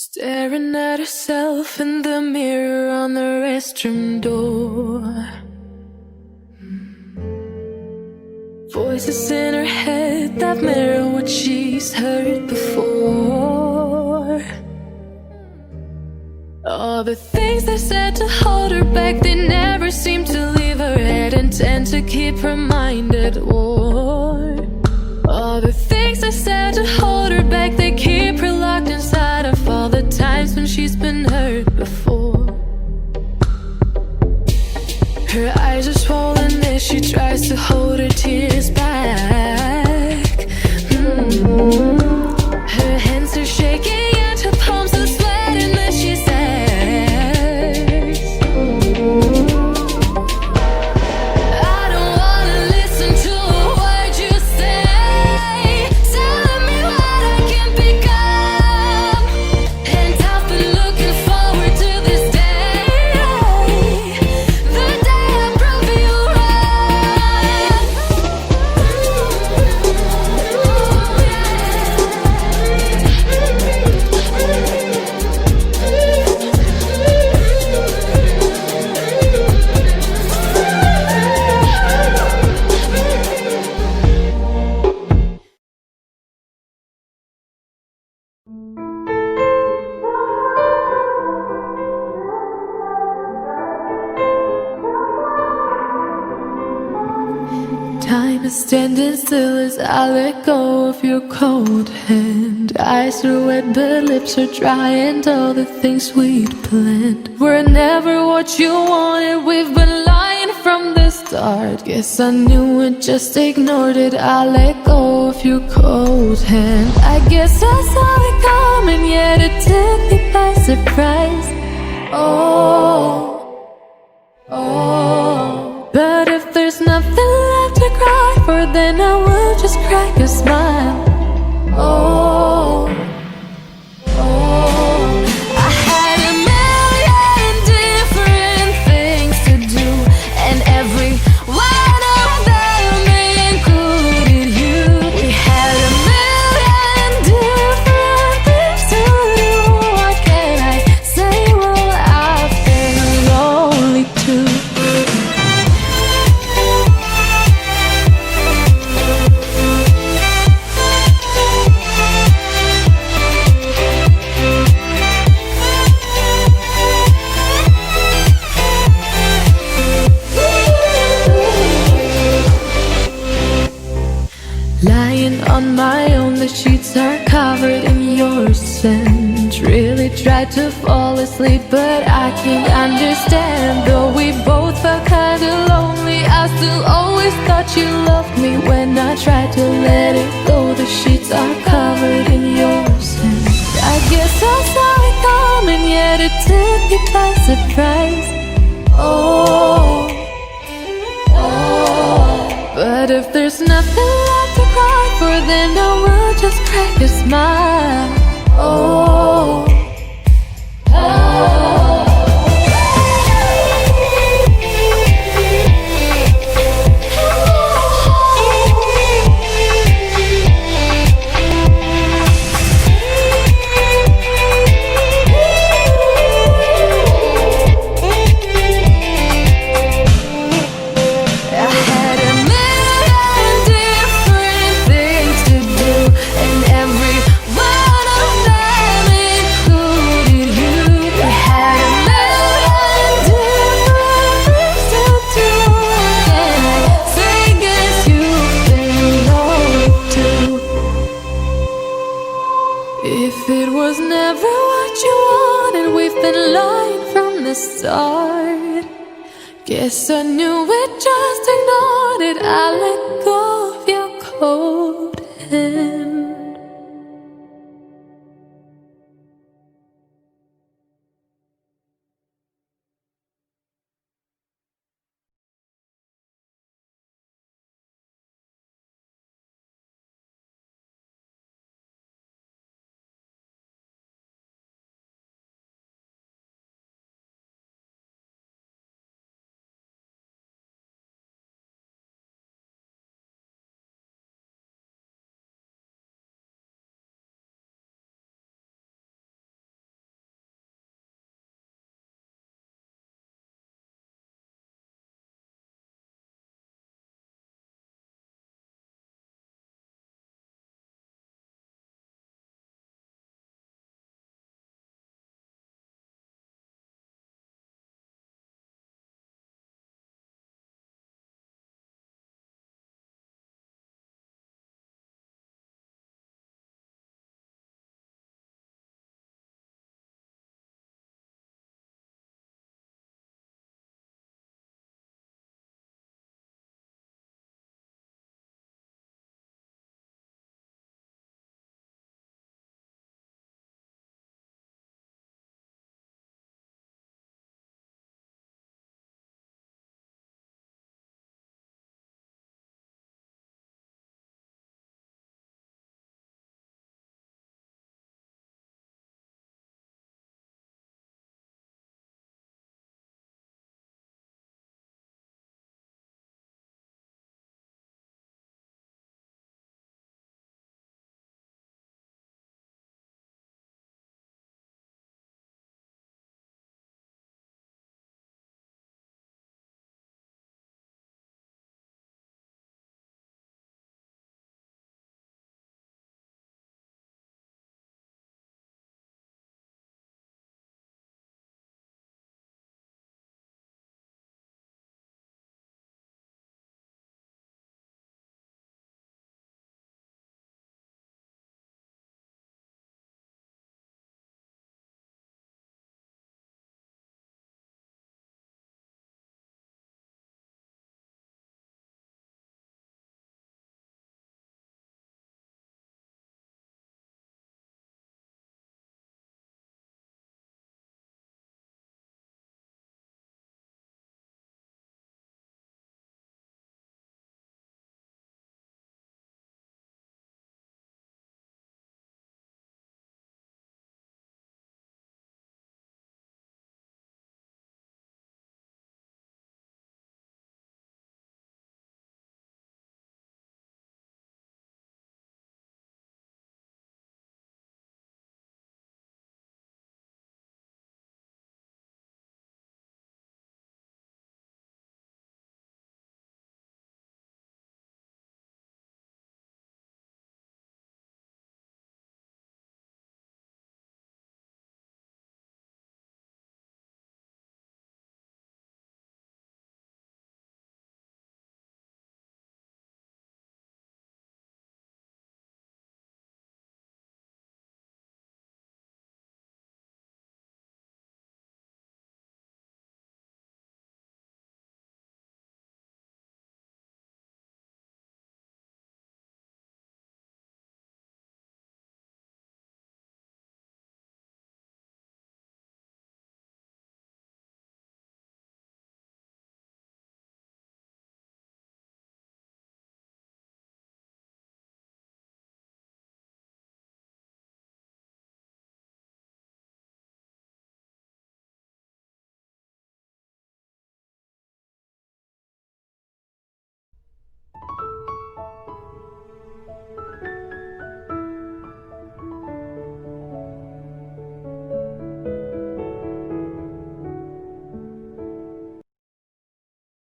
Staring at herself in the mirror on the restroom door. Voices in her head that mirror what she's heard before. All the things they said to hold her back, they never seem to leave her head and tend to keep her mind at war. All the things they said to hold her back, they keep her locked inside of all the times when she's been hurt before. Her eyes are swollen as she tries to hold her tears back. Her hands are shaking and her palms are sweating as she says, I don't wanna listen to a word you say, telling me what I can become. And I've been looking forward to this day, the day I prove you Time is standing still as I let go of your cold hand. Eyes are wet but lips are dry, and all the things we'd planned were never what you wanted. We've been lying from the start. Guess I knew it, just ignored it. I let go of your cold hand. I guess I saw it coming, yet it took me by surprise. Oh, but if there's nothing left to cry for, then I will just crack a smile. I had a million different things to do, and every one of them included you. We had a million different things to do. What can I say? Well, I've been lonely too. Lying on my own, the sheets are covered in your scent. Really tried to fall asleep, but I can't understand. Though we both felt kinda lonely, I still always thought you loved me. When I tried to let it go, the sheets are covered in your scent. I guess I saw it coming, yet it took me by surprise. But if there's nothing left to cry for, then I will just crack a smile. If it was never what you wanted, we've been lying from the start. Guess I knew it, just ignored it. I let go of your cold hand.